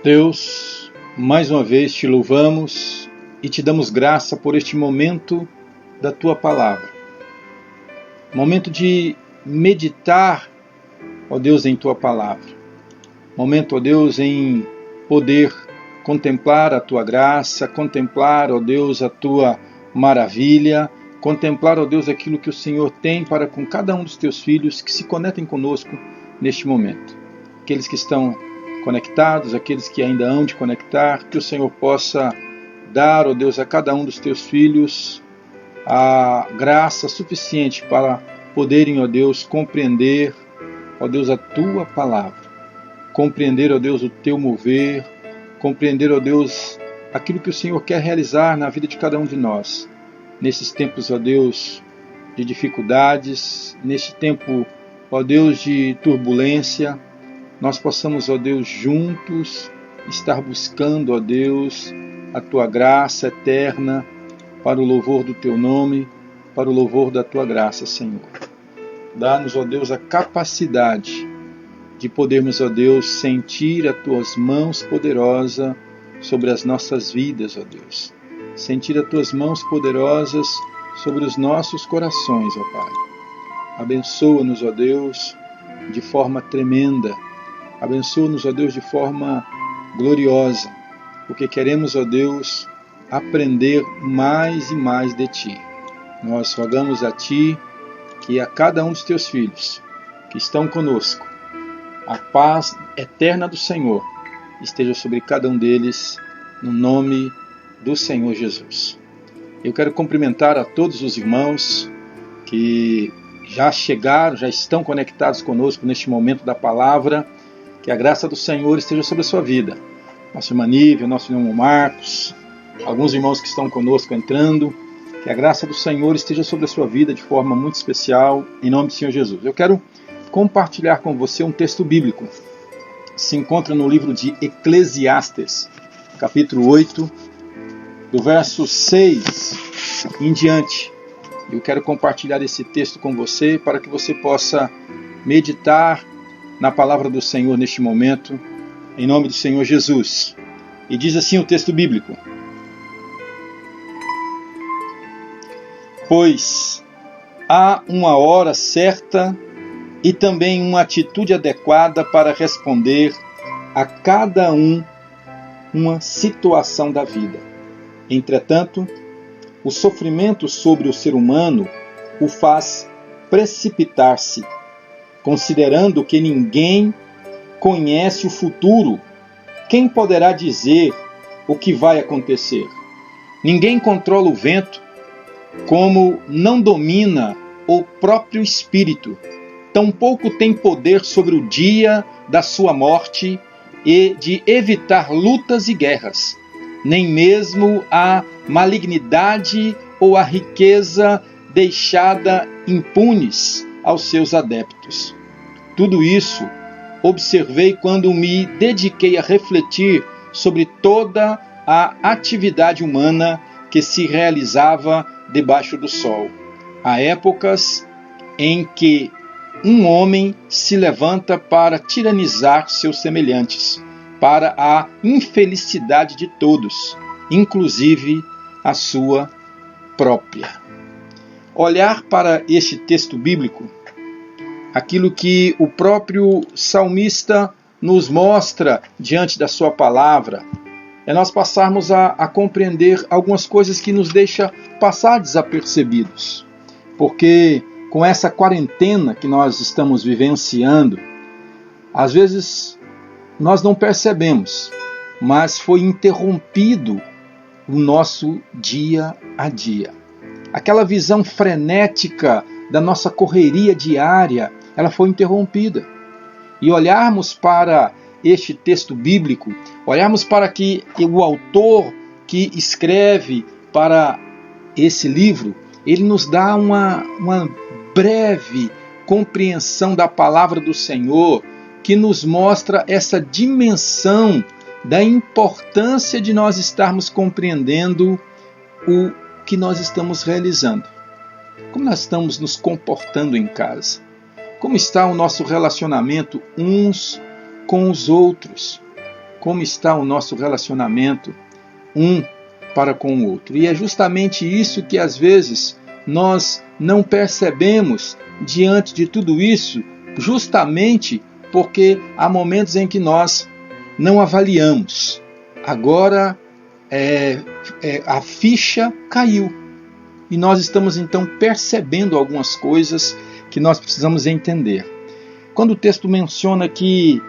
Deus, mais uma vez te louvamos e te damos graça por este momento da Tua Palavra. Momento de meditar, ó Deus, em Tua Palavra. Momento, ó Deus, em poder contemplar a Tua graça, contemplar, ó Deus, a Tua maravilha, contemplar, ó Deus, aquilo que o Senhor tem para com cada um dos Teus filhos que se conectem conosco neste momento. Aqueles que estão conectados, aqueles que ainda hão de conectar, que o Senhor possa dar, ó Deus, a cada um dos Teus filhos a graça suficiente para poderem, ó Deus, compreender, ó Deus, a Tua Palavra, compreender, ó Deus, o Teu mover, compreender, ó Deus, aquilo que o Senhor quer realizar na vida de cada um de nós, nesses tempos, ó Deus, de dificuldades, neste tempo, ó Deus, de turbulência, nós possamos, ó Deus, juntos estar buscando, ó Deus, a Tua graça eterna para o louvor do Teu nome, para o louvor da Tua graça, Senhor. Dá-nos, ó Deus, a capacidade de podermos, ó Deus, sentir as Tuas mãos poderosas sobre as nossas vidas, ó Deus. Sentir as Tuas mãos poderosas sobre os nossos corações, ó Pai. Abençoa-nos, ó Deus, de forma tremenda. Abençoa-nos, ó Deus, de forma gloriosa, porque queremos, ó Deus, aprender mais e mais de Ti. Nós rogamos a Ti que a cada um dos Teus filhos que estão conosco, a paz eterna do Senhor esteja sobre cada um deles, no nome do Senhor Jesus. Eu quero cumprimentar a todos os irmãos que já chegaram, já estão conectados conosco neste momento da palavra. Que a graça do Senhor esteja sobre a sua vida. Nosso irmão Nível, nosso irmão Marcos, alguns irmãos que estão conosco entrando. Que a graça do Senhor esteja sobre a sua vida de forma muito especial, em nome do Senhor Jesus. Eu quero compartilhar com você um texto bíblico. Se encontra no livro de Eclesiastes, capítulo 8, do verso 6 em diante. Eu quero compartilhar esse texto com você para que você possa meditar na palavra do Senhor neste momento, em nome do Senhor Jesus. E diz assim o texto bíblico: Pois há uma hora certa e também uma atitude adequada para responder a cada uma situação da vida. Entretanto, o sofrimento sobre o ser humano o faz precipitar-se, considerando que ninguém conhece o futuro. Quem poderá dizer o que vai acontecer? Ninguém controla o vento, como não domina o próprio espírito. Tampouco tem poder sobre o dia da sua morte e de evitar lutas e guerras. Nem mesmo a malignidade ou a riqueza deixada impunes aos seus adeptos. Tudo isso observei quando me dediquei a refletir sobre toda a atividade humana que se realizava debaixo do sol. Há épocas em que um homem se levanta para tiranizar seus semelhantes, para a infelicidade de todos, inclusive a sua própria. Olhar para este texto bíblico, aquilo que o próprio salmista nos mostra diante da sua palavra, é nós passarmos a compreender algumas coisas que nos deixam passar desapercebidos. Porque com essa quarentena que nós estamos vivenciando, às vezes nós não percebemos, mas foi interrompido o nosso dia a dia. Aquela visão frenética da nossa correria diária, ela foi interrompida. E olharmos para este texto bíblico, olharmos para que o autor que escreve para esse livro, ele nos dá uma breve compreensão da palavra do Senhor, que nos mostra essa dimensão da importância de nós estarmos compreendendo o que nós estamos realizando. Como nós estamos nos comportando em casa? Como está o nosso relacionamento uns com os outros? como está o nosso relacionamento um para com o outro. E é justamente isso que às vezes nós não percebemos diante de tudo isso, justamente porque há momentos em que nós não avaliamos. Agora a ficha caiu e nós estamos então percebendo algumas coisas que nós precisamos entender. Quando o texto menciona que,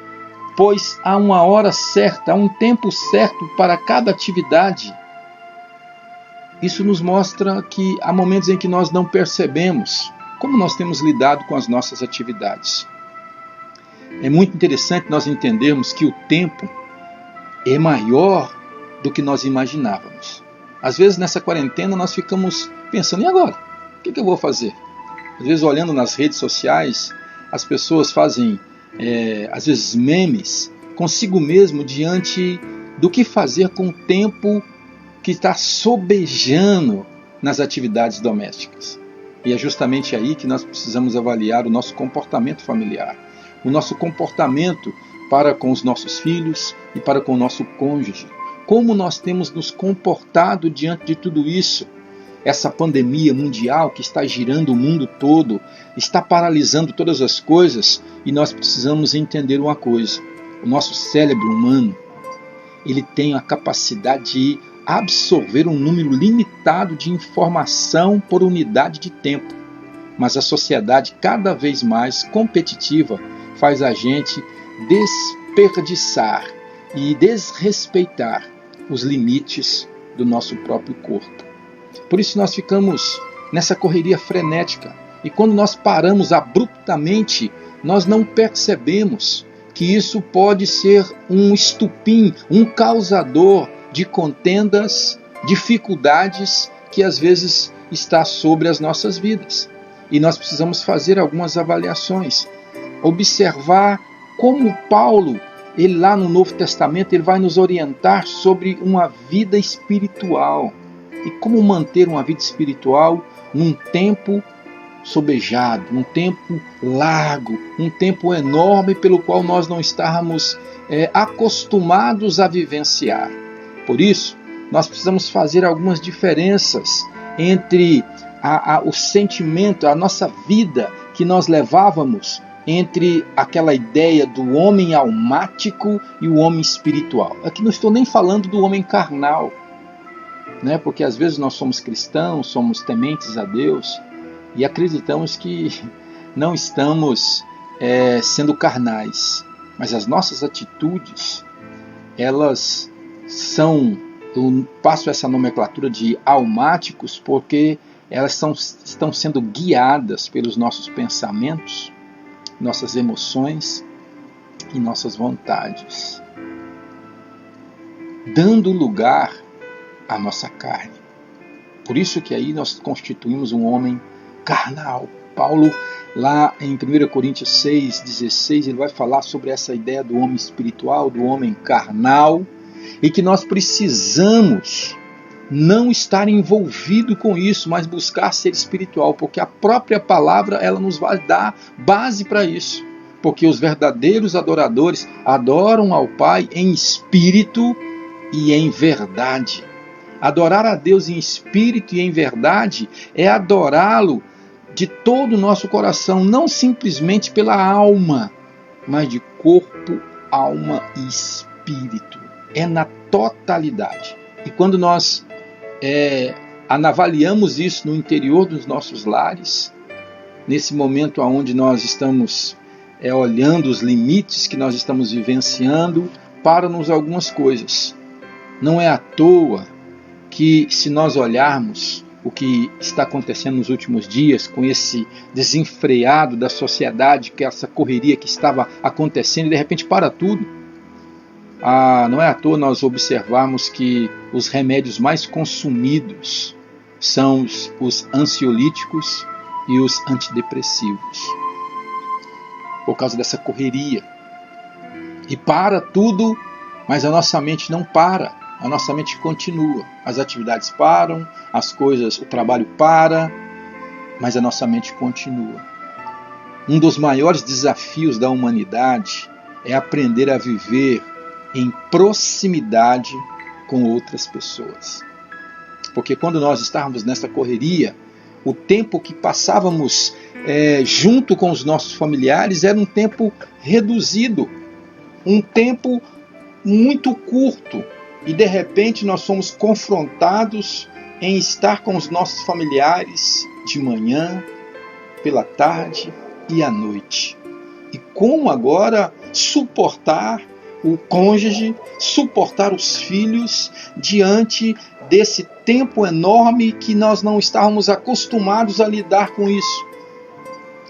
pois há uma hora certa, há um tempo certo para cada atividade, isso nos mostra que há momentos em que nós não percebemos como nós temos lidado com as nossas atividades. É muito interessante nós entendermos que o tempo é maior do que nós imaginávamos. Às vezes nessa quarentena nós ficamos pensando, e agora? O que eu vou fazer? Às vezes olhando nas redes sociais, as pessoas fazem, às vezes, memes consigo mesmo diante do que fazer com o tempo que está sobejando nas atividades domésticas. E é justamente aí que nós precisamos avaliar o nosso comportamento familiar, o nosso comportamento para com os nossos filhos e para com o nosso cônjuge. Como nós temos nos comportado diante de tudo isso? Essa pandemia mundial que está girando o mundo todo, está paralisando todas as coisas, e nós precisamos entender uma coisa. O nosso cérebro humano, ele tem a capacidade de absorver um número limitado de informação por unidade de tempo. Mas a sociedade cada vez mais competitiva faz a gente desperdiçar e desrespeitar os limites do nosso próprio corpo. Por isso nós ficamos nessa correria frenética. E quando nós paramos abruptamente, nós não percebemos que isso pode ser um estupim, um causador de contendas, dificuldades que às vezes está sobre as nossas vidas. E nós precisamos fazer algumas avaliações, observar como Paulo, ele lá no Novo Testamento, ele vai nos orientar sobre uma vida espiritual e como manter uma vida espiritual num tempo sobejado, num tempo largo, um tempo enorme pelo qual nós não estávamos acostumados a vivenciar. Por isso, nós precisamos fazer algumas diferenças entre o sentimento, a nossa vida que nós levávamos entre aquela ideia do homem almático e o homem espiritual. Aqui não estou nem falando do homem carnal, né? Porque às vezes nós somos cristãos, somos tementes a Deus e acreditamos que não estamos sendo carnais. Mas as nossas atitudes, elas são, eu passo essa nomenclatura de almáticos porque elas estão sendo guiadas pelos nossos pensamentos, nossas emoções e nossas vontades, dando lugar à nossa carne. Por isso que aí nós constituímos um homem carnal. Paulo, lá em 1 Coríntios 6,16, ele vai falar sobre essa ideia do homem espiritual, do homem carnal, e que nós precisamos não estar envolvido com isso, mas buscar ser espiritual, porque a própria palavra ela nos vai dar base para isso. Porque os verdadeiros adoradores adoram ao Pai em espírito e em verdade. Adorar a Deus em espírito e em verdade é adorá-lo de todo o nosso coração, não simplesmente pela alma, mas de corpo, alma e espírito. É na totalidade. E quando nós avaliamos isso no interior dos nossos lares, nesse momento onde nós estamos olhando os limites que nós estamos vivenciando, para-nos algumas coisas. Não é à toa que, se nós olharmos o que está acontecendo nos últimos dias, com esse desenfreado da sociedade, que essa correria que estava acontecendo, e de repente para tudo, não é à toa nós observarmos que os remédios mais consumidos são os ansiolíticos e os antidepressivos, por causa dessa correria. E para tudo, mas a nossa mente não para, a nossa mente continua. As atividades param, as coisas, o trabalho para, mas a nossa mente continua. Um dos maiores desafios da humanidade é aprender a viver em proximidade com outras pessoas. Porque quando nós estávamos nessa correria, o tempo que passávamos junto com os nossos familiares era um tempo reduzido, um tempo muito curto, e de repente nós somos confrontados em estar com os nossos familiares de manhã, pela tarde e à noite. E como agora suportar o cônjuge, suportar os filhos diante desse tempo enorme que nós não estávamos acostumados a lidar com isso?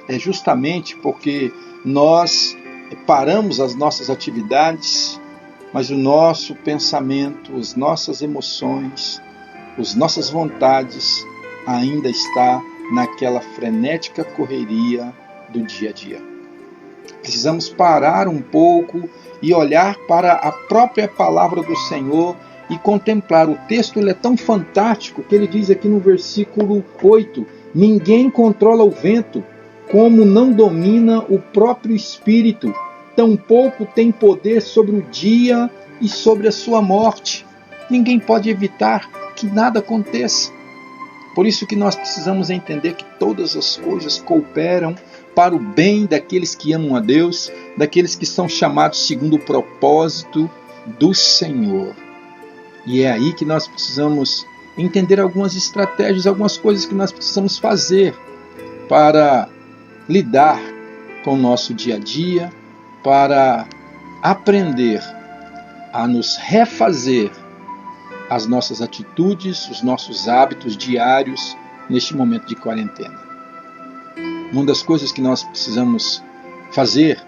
É justamente porque nós paramos as nossas atividades, mas o nosso pensamento, as nossas emoções, as nossas vontades ainda está naquela frenética correria do dia a dia. Precisamos parar um pouco e olhar para a própria palavra do Senhor e contemplar. O texto ele é tão fantástico que ele diz aqui no versículo 8: ninguém controla o vento, como não domina o próprio espírito, tampouco tem poder sobre o dia e sobre a sua morte. Ninguém pode evitar que nada aconteça. Por isso que nós precisamos entender que todas as coisas cooperam para o bem daqueles que amam a Deus, daqueles que são chamados segundo o propósito do Senhor. E é aí que nós precisamos entender algumas estratégias, algumas coisas que nós precisamos fazer para lidar com o nosso dia a dia, para aprender a nos refazer as nossas atitudes, os nossos hábitos diários neste momento de quarentena. Uma das coisas que nós precisamos fazer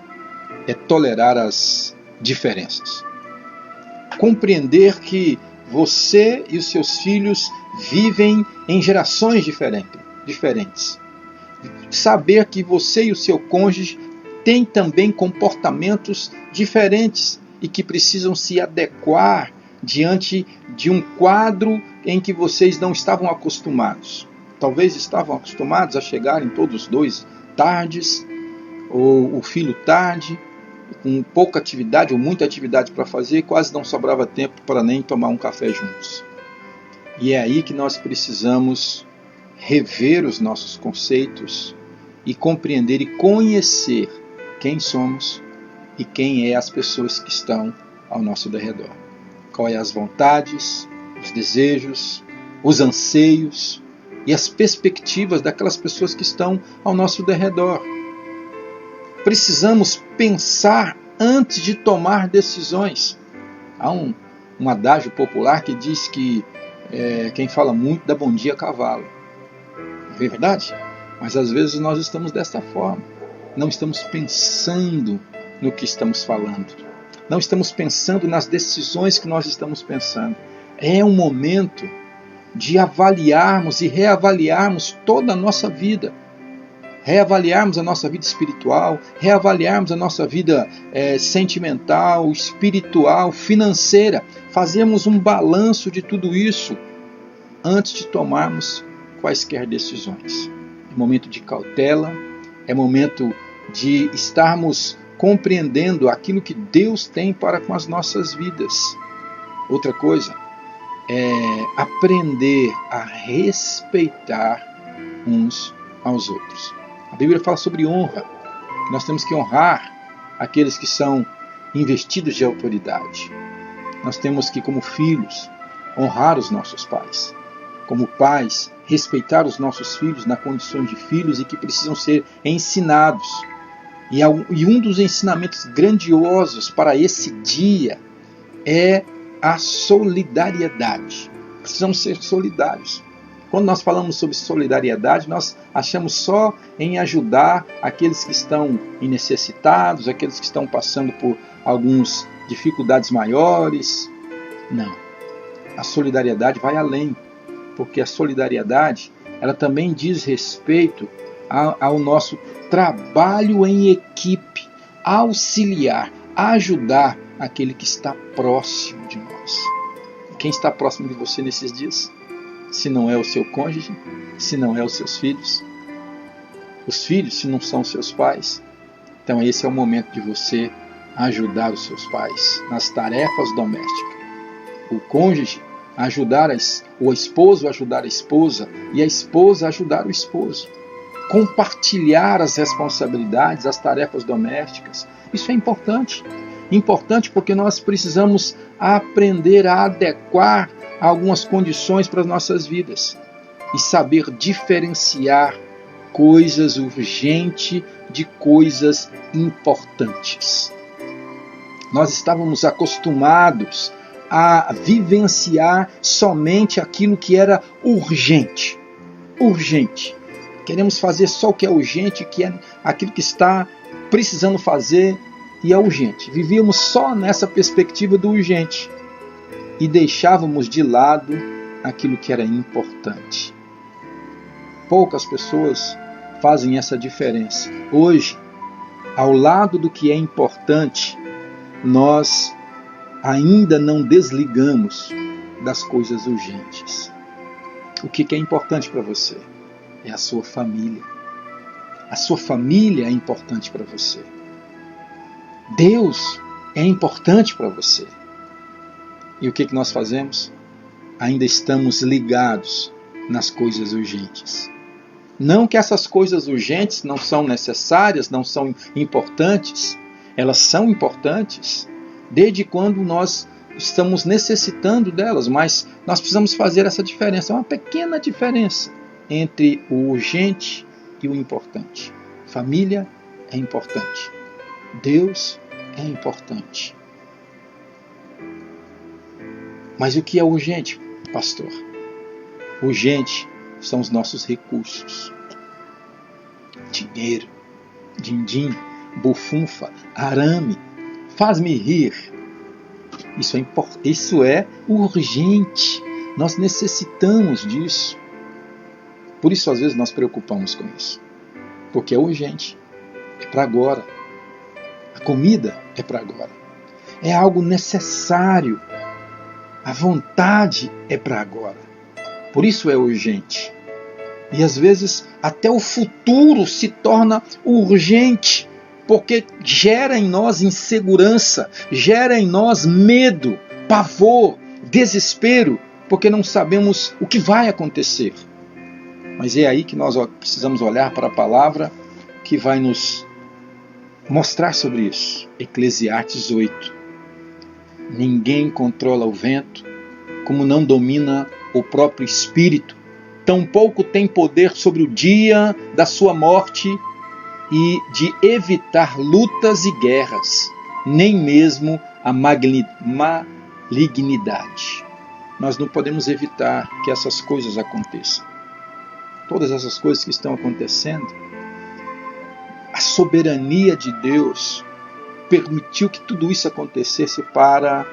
é tolerar as diferenças. Compreender que você e os seus filhos vivem em gerações diferentes. Saber que você e o seu cônjuge têm também comportamentos diferentes e que precisam se adequar diante de um quadro em que vocês não estavam acostumados. Talvez estavam acostumados a chegarem todos dois tardes, ou o filho tarde, com pouca atividade ou muita atividade para fazer, quase não sobrava tempo para nem tomar um café juntos. E é aí que nós precisamos rever os nossos conceitos e compreender e conhecer quem somos e quem é as pessoas que estão ao nosso derredor. Quais são as vontades, os desejos, os anseios e as perspectivas daquelas pessoas que estão ao nosso derredor. Precisamos pensar antes de tomar decisões. Há um adágio popular que diz que quem fala muito dá bom dia a cavalo. É verdade? Mas às vezes nós estamos desta forma. Não estamos pensando no que estamos falando. Não estamos pensando nas decisões que nós estamos pensando. É um momento de avaliarmos e reavaliarmos toda a nossa vida. Reavaliarmos a nossa vida espiritual, reavaliarmos a nossa vida sentimental, espiritual, financeira. Fazermos um balanço de tudo isso antes de tomarmos quaisquer decisões. É momento de cautela, é momento de estarmos compreendendo aquilo que Deus tem para com as nossas vidas. Outra coisa é aprender a respeitar uns aos outros. A Bíblia fala sobre honra. Nós temos que honrar aqueles que são investidos de autoridade. Nós temos que, como filhos, honrar os nossos pais. Como pais, respeitar os nossos filhos na condição de filhos e que precisam ser ensinados. E um dos ensinamentos grandiosos para esse dia é a solidariedade. Precisamos ser solidários. Quando nós falamos sobre solidariedade, nós achamos só em ajudar aqueles que estão necessitados, aqueles que estão passando por algumas dificuldades maiores. Não. A solidariedade vai além, porque a solidariedade ela também diz respeito ao nosso trabalho em equipe, auxiliar, ajudar aquele que está próximo de nós. Quem está próximo de você nesses dias? Se não é o seu cônjuge, se não é os seus filhos, os filhos se não são seus pais, então esse é o momento de você ajudar os seus pais nas tarefas domésticas. O cônjuge ajudar o esposo a ajudar a esposa e a esposa a ajudar o esposo. Compartilhar as responsabilidades, as tarefas domésticas. Isso é importante. Importante porque nós precisamos aprender a adequar algumas condições para as nossas vidas e saber diferenciar coisas urgentes de coisas importantes. Nós estávamos acostumados a vivenciar somente aquilo que era urgente. Urgente. Queremos fazer só o que é urgente, que é aquilo que está precisando fazer e é urgente. Vivíamos só nessa perspectiva do urgente e deixávamos de lado aquilo que era importante. Poucas pessoas fazem essa diferença. Hoje, ao lado do que é importante, nós ainda não desligamos das coisas urgentes. O que é importante para você? É a sua família. A sua família é importante para você. Deus é importante para você. E o que nós fazemos? Ainda estamos ligados nas coisas urgentes. Não que essas coisas urgentes não são necessárias, não são importantes. Elas são importantes desde quando nós estamos necessitando delas, mas nós precisamos fazer essa diferença. É uma pequena diferença entre o urgente e o importante. Família é importante. Deus é importante. Mas o que é urgente, pastor? Urgente são os nossos recursos. Dinheiro, din-din, bufunfa, arame, faz-me rir. Isso é urgente. Nós necessitamos disso. Por isso, às vezes, nós preocupamos com isso. Porque é urgente. É para agora. A comida é para agora. É algo necessário. A vontade é para agora. Por isso é urgente. E às vezes até o futuro se torna urgente, porque gera em nós insegurança, gera em nós medo, pavor, desespero, porque não sabemos o que vai acontecer. Mas é aí que nós precisamos olhar para a palavra que vai nos mostrar sobre isso. Eclesiastes 8. Ninguém controla o vento, como não domina o próprio espírito. Tampouco tem poder sobre o dia da sua morte e de evitar lutas e guerras, nem mesmo a malignidade. Nós não podemos evitar que essas coisas aconteçam. Todas essas coisas que estão acontecendo, a soberania de Deus permitiu que tudo isso acontecesse para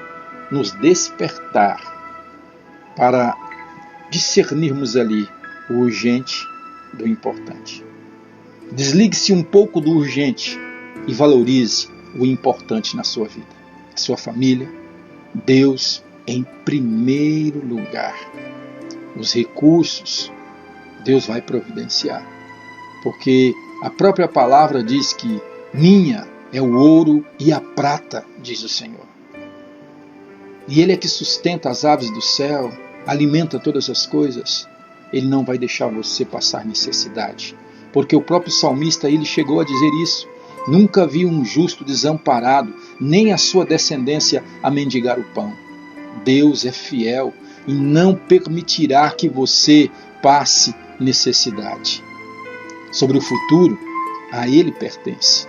nos despertar, para discernirmos ali o urgente do importante. Desligue-se um pouco do urgente e valorize o importante na sua vida. A sua família, Deus em primeiro lugar. Os recursos, Deus vai providenciar. Porque a própria palavra diz que minha é o ouro e a prata, diz o Senhor. E Ele é que sustenta as aves do céu, alimenta todas as coisas. Ele não vai deixar você passar necessidade. Porque o próprio salmista, ele chegou a dizer isso. Nunca vi um justo desamparado, nem a sua descendência a mendigar o pão. Deus é fiel e não permitirá que você passe necessidade. Sobre o futuro, a Ele pertence.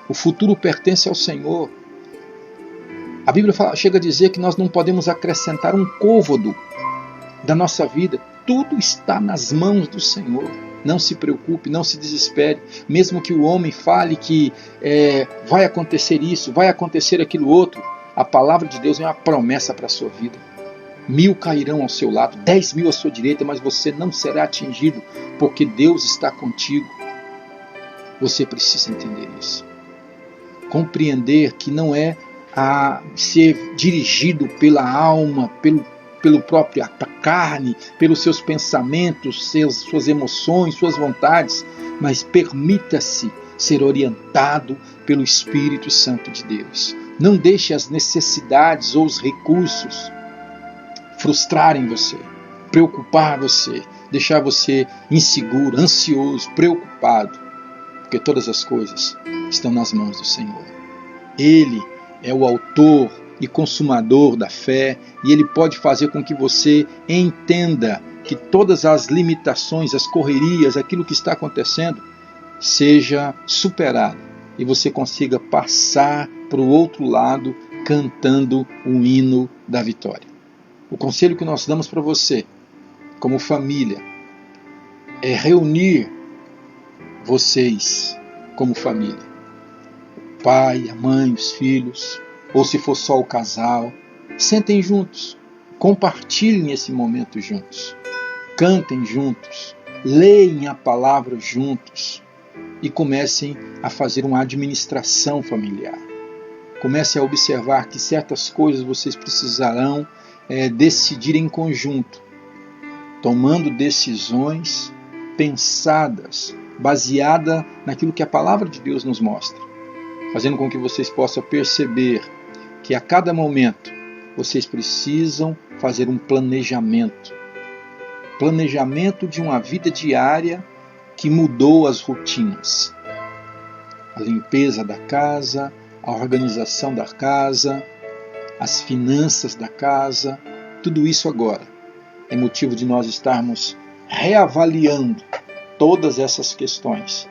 O futuro pertence ao Senhor. A Bíblia chega a dizer que nós não podemos acrescentar um côvado da nossa vida. Tudo está nas mãos do Senhor. Não se preocupe, não se desespere. Mesmo que o homem fale que vai acontecer isso, vai acontecer aquilo outro, a palavra de Deus é uma promessa para a sua vida. 1000 cairão ao seu lado, 10.000 à sua direita, mas você não será atingido, porque Deus está contigo. Você precisa entender isso. Compreender que não é a ser dirigido pela alma, pelo próprio carne, pelos seus pensamentos, suas emoções, suas vontades, mas permita-se ser orientado pelo Espírito Santo de Deus. Não deixe as necessidades ou os recursos frustrarem você, preocupar você, deixar você inseguro, ansioso, preocupado, porque todas as coisas estão nas mãos do Senhor. Ele é o autor e consumador da fé, e Ele pode fazer com que você entenda que todas as limitações, as correrias, aquilo que está acontecendo, seja superado e você consiga passar para o outro lado cantando o hino da vitória. O conselho que nós damos para você, como família, é reunir vocês como família. O pai, a mãe, os filhos, ou se for só o casal, sentem juntos, compartilhem esse momento juntos, cantem juntos, leem a palavra juntos e comecem a fazer uma administração familiar. Comecem a observar que certas coisas vocês precisarão decidir em conjunto, tomando decisões pensadas, baseadas naquilo que a palavra de Deus nos mostra, fazendo com que vocês possam perceber que a cada momento vocês precisam fazer um planejamento de uma vida diária que mudou as rotinas. A limpeza da casa, a organização da casa, as finanças da casa, tudo isso agora é motivo de nós estarmos reavaliando todas essas questões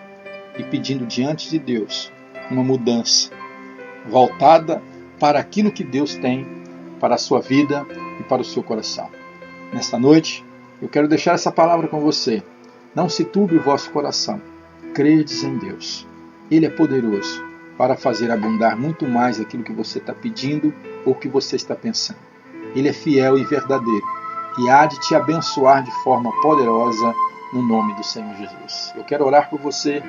e pedindo diante de Deus uma mudança voltada para aquilo que Deus tem para a sua vida e para o seu coração. Nesta noite, eu quero deixar essa palavra com você. Não se turbe o vosso coração. Credes em Deus. Ele é poderoso para fazer abundar muito mais aquilo que você está pedindo ou que você está pensando. Ele é fiel e verdadeiro e há de te abençoar de forma poderosa no nome do Senhor Jesus. Eu quero orar por você,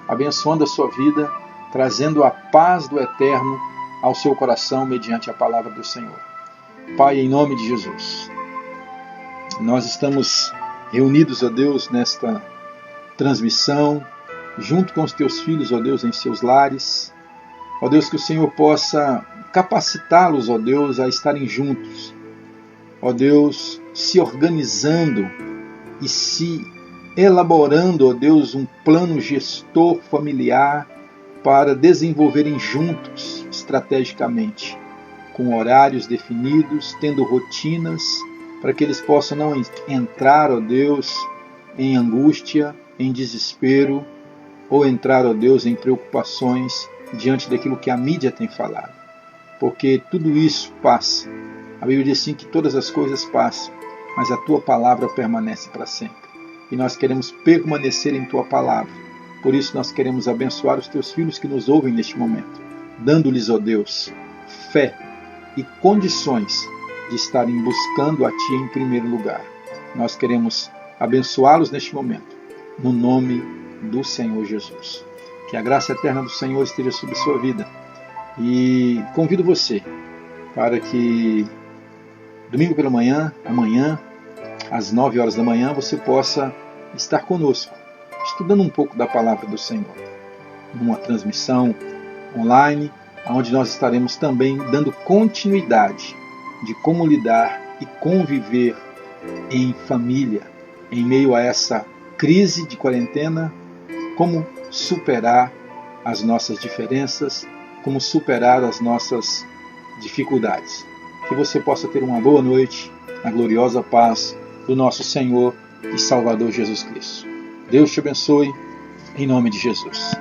abençoando a sua vida, trazendo a paz do Eterno ao seu coração mediante a palavra do Senhor. Pai, em nome de Jesus, nós estamos reunidos, ó Deus, nesta transmissão, junto com os teus filhos, ó Deus, em seus lares. Ó Deus, que o Senhor possa capacitá-los, ó Deus, a estarem juntos. Ó Deus, se organizando e se elaborando, ó Deus, um plano gestor familiar para desenvolverem juntos, estrategicamente, com horários definidos, tendo rotinas, para que eles possam não entrar, ó Deus, em angústia, em desespero, ou entrar, ó Deus, em preocupações diante daquilo que a mídia tem falado. Porque tudo isso passa. A Bíblia diz assim que todas as coisas passam, mas a Tua palavra permanece para sempre. E nós queremos permanecer em Tua palavra. Por isso nós queremos abençoar os Teus filhos que nos ouvem neste momento, dando-lhes, ó Deus, fé e condições de estarem buscando a Ti em primeiro lugar. Nós queremos abençoá-los neste momento, no nome do Senhor Jesus. Que a graça eterna do Senhor esteja sobre a sua vida. E convido você para que domingo pela manhã, amanhã, às 9 horas da manhã, você possa estar conosco, estudando um pouco da palavra do Senhor, numa transmissão online, onde nós estaremos também dando continuidade de como lidar e conviver em família, em meio a essa crise de quarentena, como superar as nossas diferenças, como superar as nossas dificuldades. Que você possa ter uma boa noite, na gloriosa paz do nosso Senhor e Salvador Jesus Cristo. Deus te abençoe, em nome de Jesus.